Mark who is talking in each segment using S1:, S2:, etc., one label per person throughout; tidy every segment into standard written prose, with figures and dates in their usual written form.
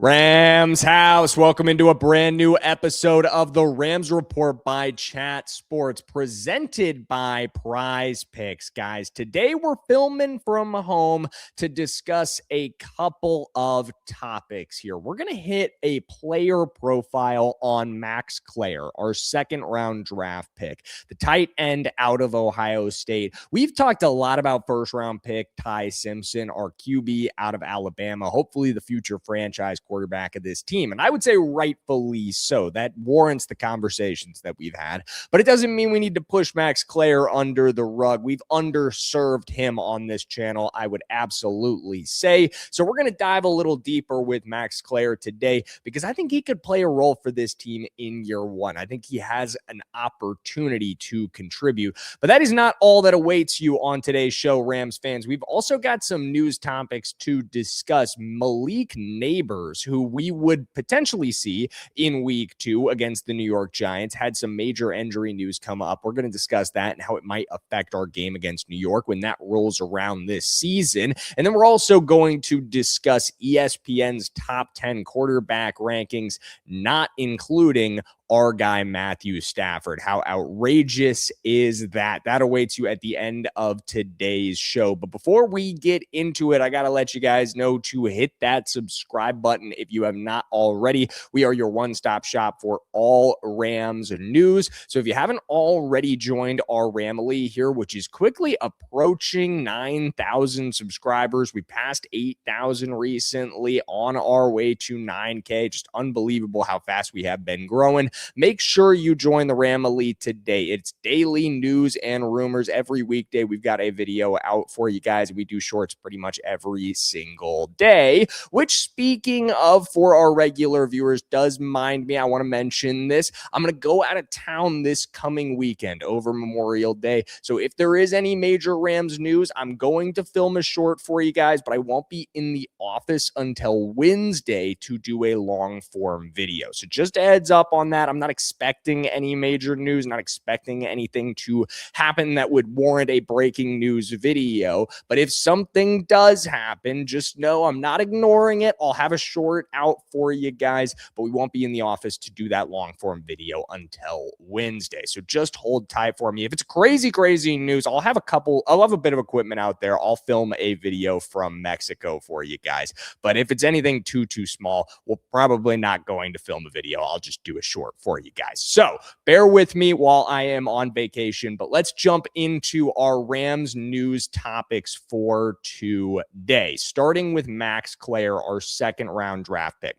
S1: Rams house, welcome into a brand new episode of the Rams Report by Chat Sports, presented by Prize Picks. Guys, today we're filming from home to discuss a couple of topics here. We're going to hit a player profile on Max Klare, our second round draft pick, the tight end out of Ohio State. We've talked a lot about first round pick Ty Simpson, our QB out of Alabama, hopefully the future franchise quarterback of this team. And I would say rightfully so. That warrants the conversations that we've had. But it doesn't mean we need to push Max Klare under the rug. We've underserved him on this channel, I would absolutely say. So we're going to dive a little deeper with Max Klare today because I think he could play a role for this team in year one. I think he has an opportunity to contribute. But that is not all that awaits you on today's show, Rams fans. We've also got some news topics to discuss. Malik Neighbors, who we would potentially see in week 2 against the New York Giants, had some major injury news come up. We're going to discuss that and how it might affect our game against New York when that rolls around this season. And then we're also going to discuss ESPN's top 10 quarterback rankings, not including our guy Matthew Stafford. How outrageous is that? That awaits you at the end of today's show. But before we get into it, I got to let you guys know to hit that subscribe button if you have not already. We are your one-stop shop for all Rams news. So if you haven't already joined our Ramily here, which is quickly approaching 9,000 subscribers, we passed 8,000 recently, on our way to 9K. Just unbelievable how fast we have been growing. Make sure you join the Ramily today. It's daily news and rumors. Every weekday, we've got a video out for you guys. We do shorts pretty much every single day, which, speaking of, for our regular viewers, does mind me. I want to mention this. I'm going to go out of town this coming weekend over Memorial Day. So if there is any major Rams news, I'm going to film a short for you guys, but I won't be in the office until Wednesday to do a long form video. So just a heads up on that. I'm not expecting any major news, not expecting anything to happen that would warrant a breaking news video. But if something does happen, just know I'm not ignoring it. I'll have a short out for you guys, but we won't be in the office to do that long form video until Wednesday. So just hold tight for me. If it's crazy news, I'll have a bit of equipment out there. I'll film a video from Mexico for you guys. But if it's anything too small, we're probably not going to film a video. I'll just do a short for you guys. So bear with me while I am on vacation, but let's jump into our Rams news topics for today, starting with Max Klare, our second round draft pick.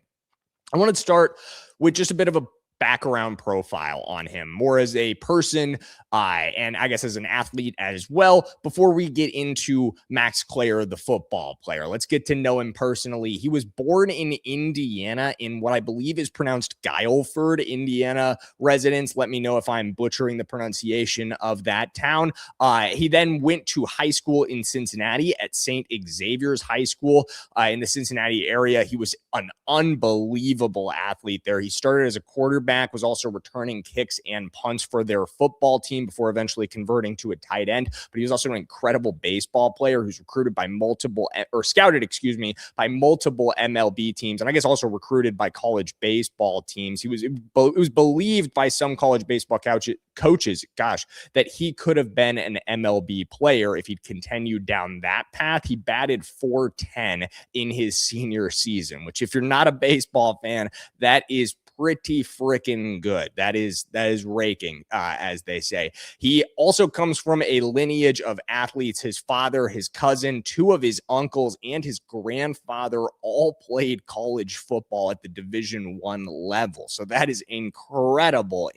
S1: I want to start with just a bit of a background profile on him, more as a person and I guess as an athlete as well, before we get into Max Klare, the football player. Let's get to know him personally. He was born in Indiana, in what I believe is pronounced Guilford, Indiana. Residents, let me know if I'm butchering the pronunciation of that town. He then went to high school in Cincinnati at St. Xavier's High School in the Cincinnati area. He was an unbelievable athlete there. He started as a quarterback, was also returning kicks and punts for their football team before eventually converting to a tight end. But he was also an incredible baseball player who's scouted by multiple MLB teams, and I guess also recruited by college baseball teams. It was believed by some college baseball coaches, that he could have been an MLB player if he'd continued down that path. He batted .410 in his senior season, which, if you're not a baseball fan, that is pretty freaking good. That is raking, as they say. He also comes from a lineage of athletes. His father, his cousin, 2 of his uncles, and his grandfather all played college football at the Division I level. So that is incredible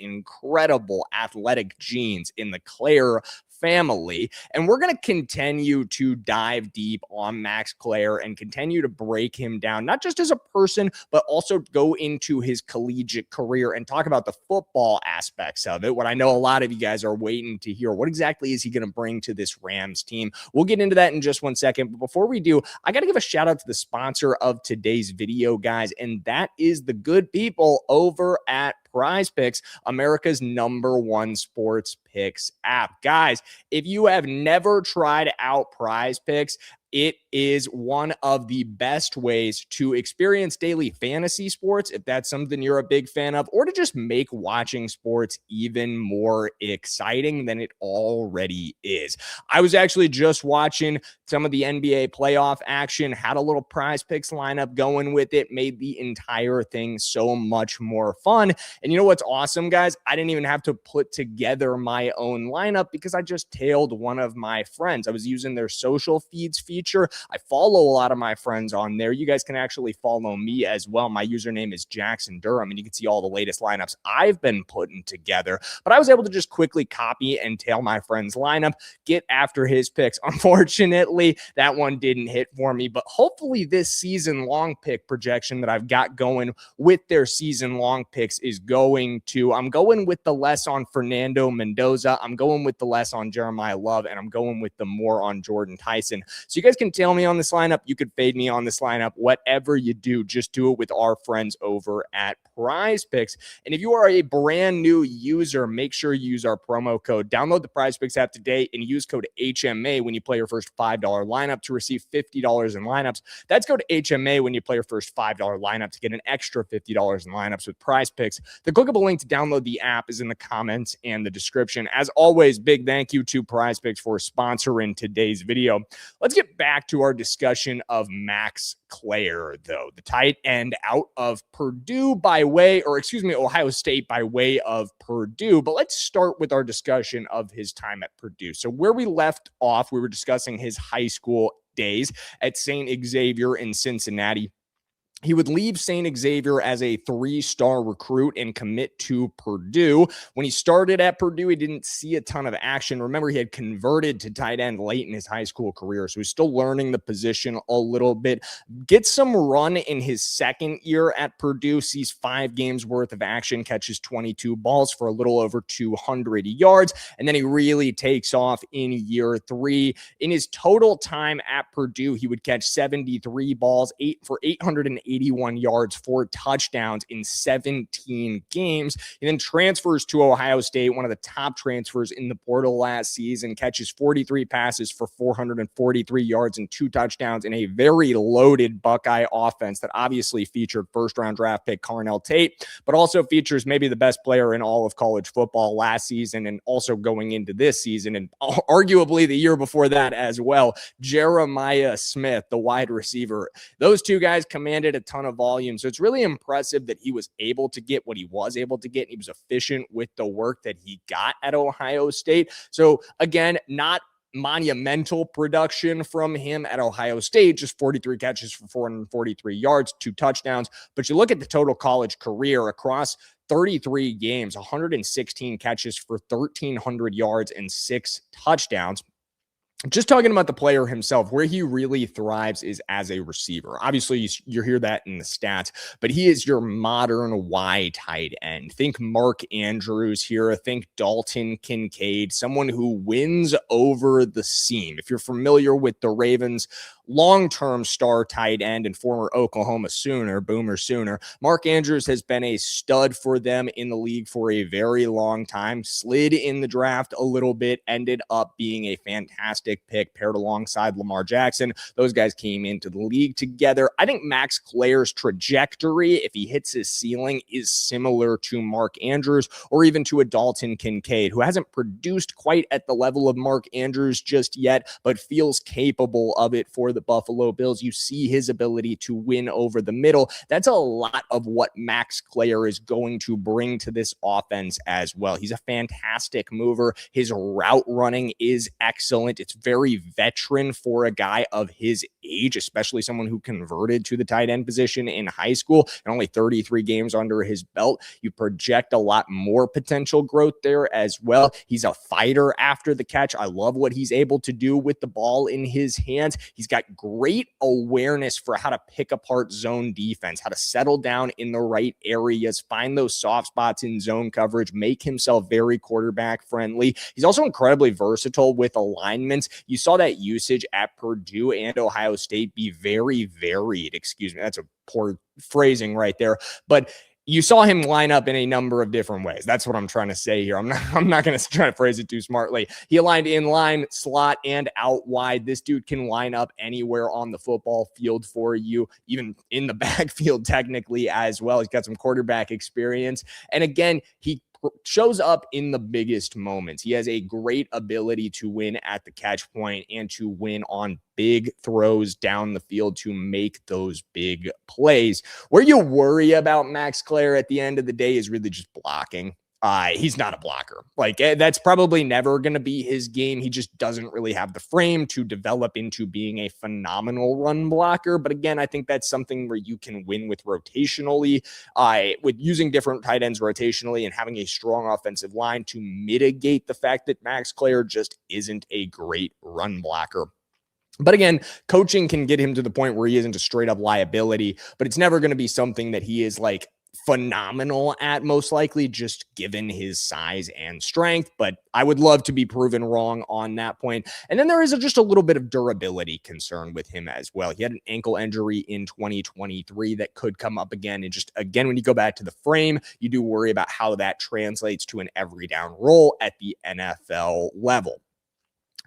S1: athletic genes in the Klare family. And we're going to continue to dive deep on Max Klare and continue to break him down, not just as a person, but also go into his collegiate career and talk about the football aspects of it. What I know a lot of you guys are waiting to hear, what exactly is he going to bring to this Rams team? We'll get into that in just one second. But before we do, I got to give a shout out to the sponsor of today's video, guys, and that is the good people over at Prize Picks, America's #1 sports picks app. Guys, if you have never tried out Prize Picks, It is one of the best ways to experience daily fantasy sports, if that's something you're a big fan of, or to just make watching sports even more exciting than it already is. I was actually just watching some of the NBA playoff action, had a little Prize Picks lineup going with it, made the entire thing so much more fun. And you know what's awesome, guys? I didn't even have to put together my own lineup because I just tailed one of my friends. I was using their social feeds feature. I follow a lot of my friends on there. You guys can actually follow me as well. My username is Jackson Durham, and you can see all the latest lineups I've been putting together. But I was able to just quickly copy and tail my friend's lineup, get after his picks. Unfortunately, that one didn't hit for me, but hopefully this season long pick projection that I've got going with their season long picks is going to, I'm going with the less on Fernando Mendoza. I'm going with the less on Jeremiah Love, and I'm going with the more on Jordan Tyson. So you guys can tail me on this lineup. You could fade me on this lineup. Whatever you do, just do it with our friends over at Prize Picks. And if you are a brand new user, make sure you use our promo code. Download the Prize Picks app today and use code HMA when you play your first $5 lineup to receive $50 in lineups. That's code HMA when you play your first $5 lineup to get an extra $50 in lineups with Prize Picks. The clickable link to download the app is in the comments and the description. As always, big thank you to Prize Picks for sponsoring today's video. Let's get back to our discussion of Max Klare, though, the tight end out of Ohio State by way of Purdue. But let's start with our discussion of his time at Purdue. So where we left off, we were discussing his high school days at St. Xavier in Cincinnati. He would leave St. Xavier as a 3-star recruit and commit to Purdue. When he started at Purdue, he didn't see a ton of action. Remember, he had converted to tight end late in his high school career, so he's still learning the position a little bit. Gets some run in his second year at Purdue, sees 5 games worth of action, catches 22 balls for a little over 200 yards, and then he really takes off in year 3. In his total time at Purdue, he would catch 73 balls, 881 yards, 4 touchdowns in 17 games. He then transfers to Ohio State, one of the top transfers in the portal last season, catches 43 passes for 443 yards and 2 touchdowns in a very loaded Buckeye offense that obviously featured first-round draft pick Carnell Tate, but also features maybe the best player in all of college football last season and also going into this season and arguably the year before that as well, Jeremiah Smith, the wide receiver. Those two guys commanded a ton of volume. So it's really impressive that he was able to get what he was able to get. And he was efficient with the work that he got at Ohio State. So again, not monumental production from him at Ohio State, just 43 catches for 443 yards, 2 touchdowns. But you look at the total college career across 33 games, 116 catches for 1,300 yards and 6 touchdowns. Just talking about the player himself, where he really thrives is as a receiver. Obviously, you hear that in the stats, but he is your modern Y tight end. Think Mark Andrews here. Think Dalton Kincaid, someone who wins over the seam. If you're familiar with the Ravens' long-term star tight end and former Oklahoma Sooner, Boomer Sooner, Mark Andrews has been a stud for them in the league for a very long time. Slid in the draft a little bit, ended up being a fantastic pick paired alongside Lamar Jackson. Those guys came into the league together. I think Max Klare's trajectory, if he hits his ceiling, is similar to Mark Andrews or even to a Dalton Kincaid, who hasn't produced quite at the level of Mark Andrews just yet, but feels capable of it for the Buffalo Bills. You see his ability to win over the middle. That's a lot of what Max Klare is going to bring to this offense as well. He's a fantastic mover. His route running is excellent. It's very veteran for a guy of his age, especially someone who converted to the tight end position in high school and only 33 games under his belt. You project a lot more potential growth there as well. He's a fighter after the catch. I love what he's able to do with the ball in his hands. He's got great awareness for how to pick apart zone defense, how to settle down in the right areas, find those soft spots in zone coverage, make himself very quarterback friendly. He's also incredibly versatile with alignments. You saw that usage at Purdue and Ohio State be very varied. Excuse me, that's a poor phrasing right there. But you saw him line up in a number of different ways. That's what I'm trying to say here. I'm not going to try to phrase it too smartly. He aligned in line, slot, and out wide. This dude can line up anywhere on the football field for you, even in the backfield technically as well. He's got some quarterback experience. And again, he shows up in the biggest moments. He has a great ability to win at the catch point and to win on big throws down the field to make those big plays. Where you worry about Max Klare at the end of the day is really just blocking. He's not a blocker. Like, that's probably never going to be his game. He just doesn't really have the frame to develop into being a phenomenal run blocker. But again, I think that's something where you can win with rotationally, with using different tight ends rotationally and having a strong offensive line to mitigate the fact that Max Klare just isn't a great run blocker. But again, coaching can get him to the point where he isn't a straight up liability, but it's never going to be something that he is like phenomenal at, most likely, just given his size and strength. But I would love to be proven wrong on that point. And then there is just a little bit of durability concern with him as well. He had an ankle injury in 2023 that could come up again. And just again, when you go back to the frame, you do worry about how that translates to an every down role at the NFL level.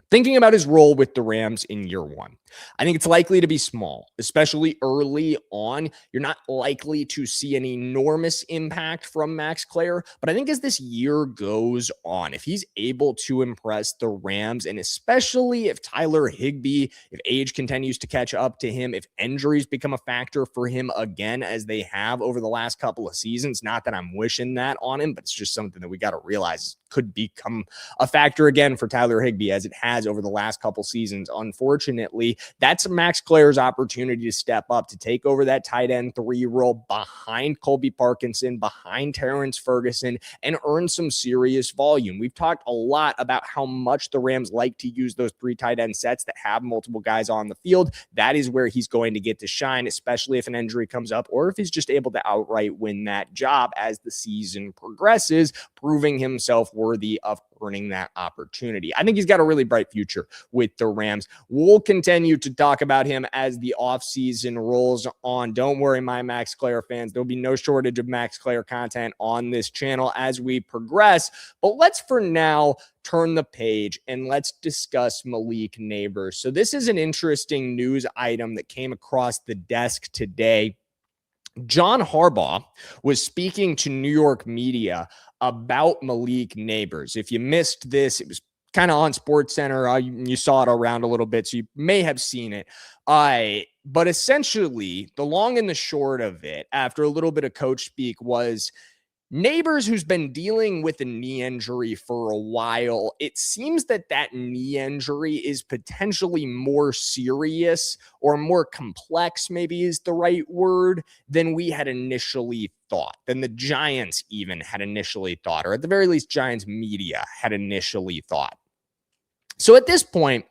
S1: Thinking about his role with the Rams in year one, I think it's likely to be small, especially early on. You're not likely to see an enormous impact from Max Klare, but I think as this year goes on, if he's able to impress the Rams, and especially if Tyler Higbee, if age continues to catch up to him, if injuries become a factor for him again, as they have over the last couple of seasons, not that I'm wishing that on him, but it's just something that we got to realize could become a factor again for Tyler Higbee, as it has over the last couple seasons. Unfortunately, that's Max Klare's opportunity to step up, to take over that tight end 3 role behind Colby Parkinson, behind Terrance Ferguson, and earn some serious volume. We've talked a lot about how much the Rams like to use those 3 tight end sets that have multiple guys on the field. That is where he's going to get to shine, especially if an injury comes up or if he's just able to outright win that job as the season progresses, proving himself worthy of earning that opportunity. I think he's got a really bright future with the Rams. We'll continue to talk about him as the offseason rolls on. Don't worry, my Max Klare fans. There'll be no shortage of Max Klare content on this channel as we progress. But let's, for now, turn the page and let's discuss Malik Neighbors. So this is an interesting news item that came across the desk today. John Harbaugh was speaking to New York media about Malik Neighbors. If you missed this, it was kind of on SportsCenter. You saw it around a little bit, so you may have seen it. But essentially, the long and the short of it, after a little bit of coach speak, was Neighbors, who's been dealing with a knee injury for a while, it seems that that knee injury is potentially more serious or more complex, maybe is the right word, than we had initially thought, than the Giants even had initially thought, or at the very least, Giants media had initially thought. So at this point,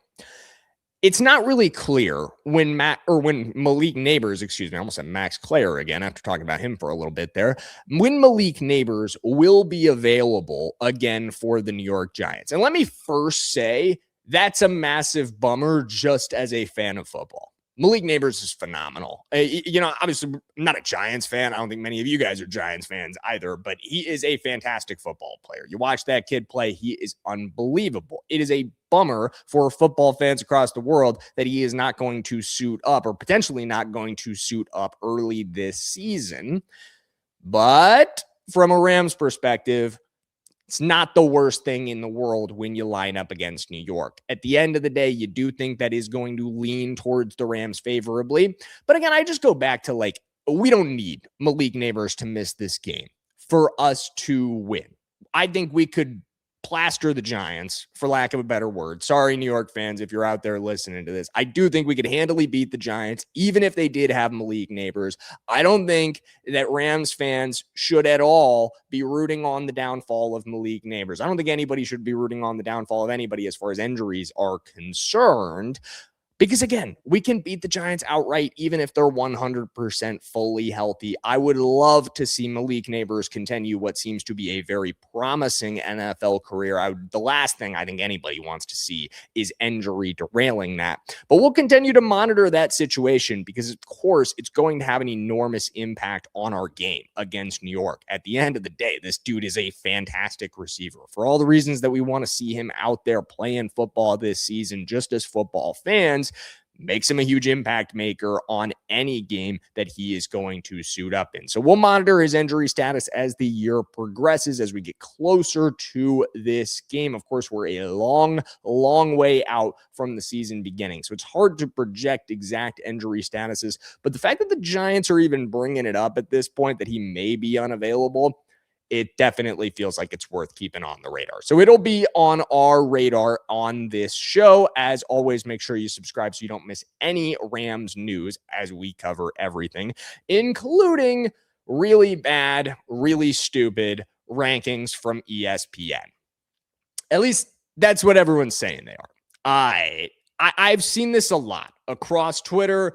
S1: it's not really clear when Malik Neighbors, I almost said Max Klare again after talking about him for a little bit there, when Malik Neighbors will be available again for the New York Giants. And let me first say, that's a massive bummer just as a fan of football. Malik Neighbors is phenomenal. Obviously, I'm not a Giants fan. I don't think many of you guys are Giants fans either, but he is a fantastic football player. You watch that kid play, he is unbelievable. It is a bummer for football fans across the world that he is not going to suit up, or potentially not going to suit up early this season. But from a Rams perspective, it's not the worst thing in the world when you line up against New York. At the end of the day, you do think that is going to lean towards the Rams favorably. But again, I just go back to, like, we don't need Malik Neighbors to miss this game for us to win. I think we could plaster the Giants, for lack of a better word. Sorry, New York fans, if you're out there listening to this. I do think we could handily beat the Giants, even if they did have Malik Neighbors. I don't think that Rams fans should at all be rooting on the downfall of Malik Neighbors. I don't think anybody should be rooting on the downfall of anybody as far as injuries are concerned. Because again, we can beat the Giants outright even if they're 100% fully healthy. I would love to see Malik Neighbors continue what seems to be a very promising NFL career. The last thing I think anybody wants to see is injury derailing that. But we'll continue to monitor that situation because, of course, it's going to have an enormous impact on our game against New York. At the end of the day, this dude is a fantastic receiver. For all the reasons that we want to see him out there playing football this season, just as football fans, makes him a huge impact maker on any game that he is going to suit up in. So we'll monitor his injury status as the year progresses, as we get closer to this game. Of course, we're a long way out from the season beginning, so it's hard to project exact injury statuses. But the fact that the Giants are even bringing it up at this point that he may be unavailable, it definitely feels like it's worth keeping on the radar. So it'll be on our radar on this show. As always, make sure you subscribe so you don't miss any Rams news as we cover everything, including really bad, really stupid rankings from ESPN. At least that's what everyone's saying they are. I've seen this a lot across Twitter,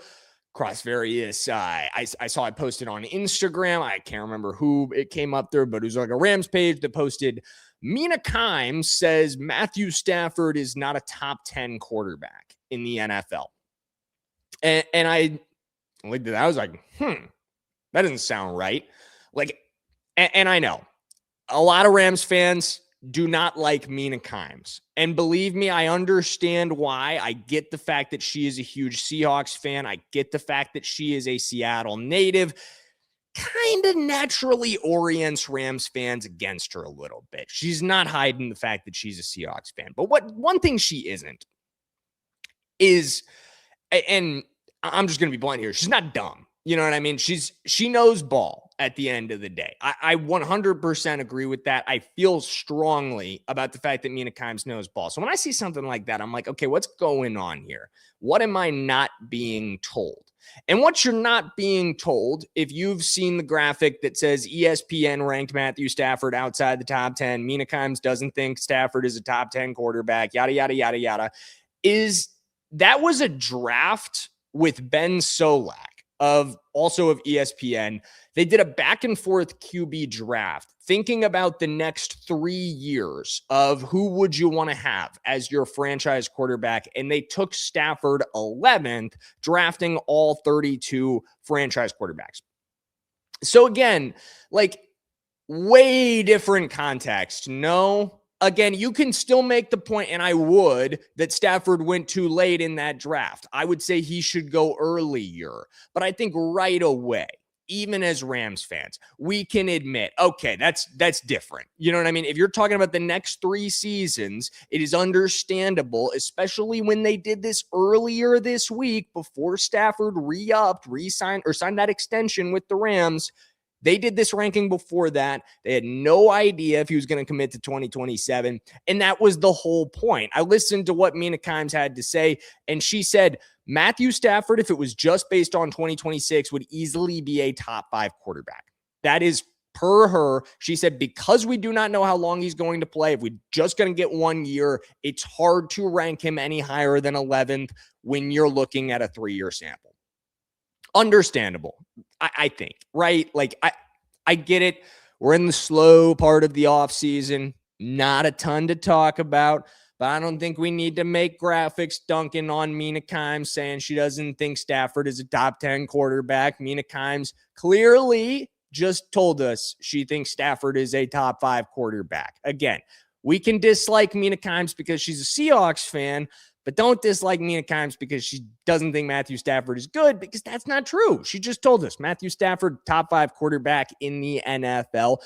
S1: across various, I saw it posted on Instagram. I can't remember who it came up there, but it was like a Rams page that posted, Mina Kimes says Matthew Stafford is not a top 10 quarterback in the NFL. And I looked at that. I was like, that doesn't sound right. Like, and I know a lot of Rams fans do not like Mina Kimes. And believe me, I understand why. I get the fact that she is a huge Seahawks fan. I get the fact that she is a Seattle native. Kind of naturally orients Rams fans against her a little bit. She's not hiding the fact that she's a Seahawks fan. But one thing she isn't is, and I'm just going to be blunt here, she's not dumb. You know what I mean? She knows ball at the end of the day. I 100% agree with that. I feel strongly about the fact that Mina Kimes knows ball. So when I see something like that, I'm like, okay, what's going on here? What am I not being told? And what you're not being told, if you've seen the graphic that says ESPN ranked Matthew Stafford outside the top 10, Mina Kimes doesn't think Stafford is a top 10 quarterback, yada, yada, yada, yada, is that was a draft with Ben Solak of ESPN. They did a back and forth QB draft, thinking about the next 3 years of who would you want to have as your franchise quarterback. And they took Stafford 11th, drafting all 32 franchise quarterbacks. So again, like, way different context. No. Again, you can still make the point, and I would, that Stafford went too late in that draft. I would say he should go earlier. But I think right away, even as Rams fans, we can admit, okay, that's different. You know what I mean? If you're talking about the next 3 seasons, it is understandable, especially when they did this earlier this week before Stafford signed that extension with the Rams. They did this ranking before that. They had no idea if he was going to commit to 2027. And that was the whole point. I listened to what Mina Kimes had to say, and she said Matthew Stafford, if it was just based on 2026, would easily be a top 5 quarterback. That is per her. She said, because we do not know how long he's going to play, if we're just going to get 1 year, it's hard to rank him any higher than 11th when you're looking at a 3-year sample. Understandable, I think, right? Like, I get it. We're in the slow part of the offseason. Not a ton to talk about, but I don't think we need to make graphics dunking on Mina Kimes saying she doesn't think Stafford is a top 10 quarterback. Mina Kimes clearly just told us she thinks Stafford is a top 5 quarterback. Again, we can dislike Mina Kimes because she's a Seahawks fan, but don't dislike Mina Kimes because she doesn't think Matthew Stafford is good, because that's not true. She just told us Matthew Stafford, top 5 quarterback in the NFL.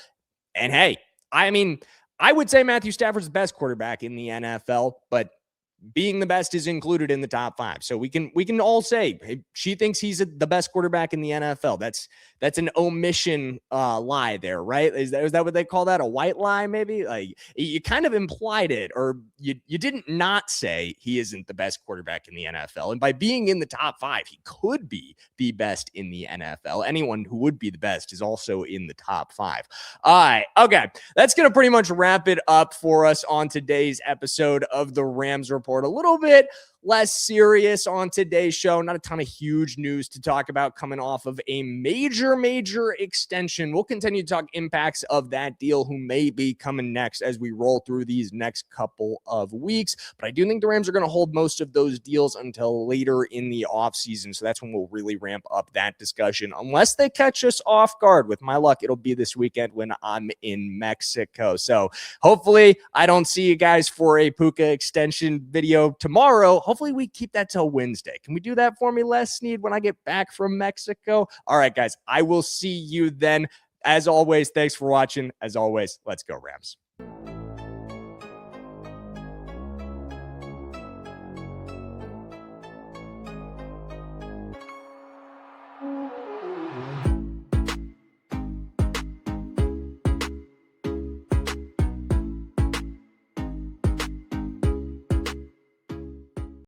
S1: And hey, I mean, I would say Matthew Stafford's the best quarterback in the NFL, but being the best is included in the top 5. So we can all say, hey, she thinks he's the best quarterback in the NFL. That's an omission lie there, right? Is that what they call that? A white lie, maybe? Like, you kind of implied it, or you didn't not say he isn't the best quarterback in the NFL. And by being in the top 5, he could be the best in the NFL. Anyone who would be the best is also in the top 5. All right. Okay. That's going to pretty much wrap it up for us on today's episode of the Rams Report. A little bit less serious on today's show. Not a ton of huge news to talk about coming off of a major extension. We'll continue to talk impacts of that deal, who may be coming next as we roll through these next couple of weeks. But I do think the Rams are going to hold most of those deals until later in the offseason. So that's when we'll really ramp up that discussion. Unless they catch us off guard. With my luck, it'll be this weekend when I'm in Mexico. So hopefully I don't see you guys for a Puka extension video tomorrow. Hopefully we keep that till Wednesday. Can we do that for me, Les Snead, when I get back from Mexico? All right, guys, I will see you then. As always, thanks for watching. As always, let's go Rams.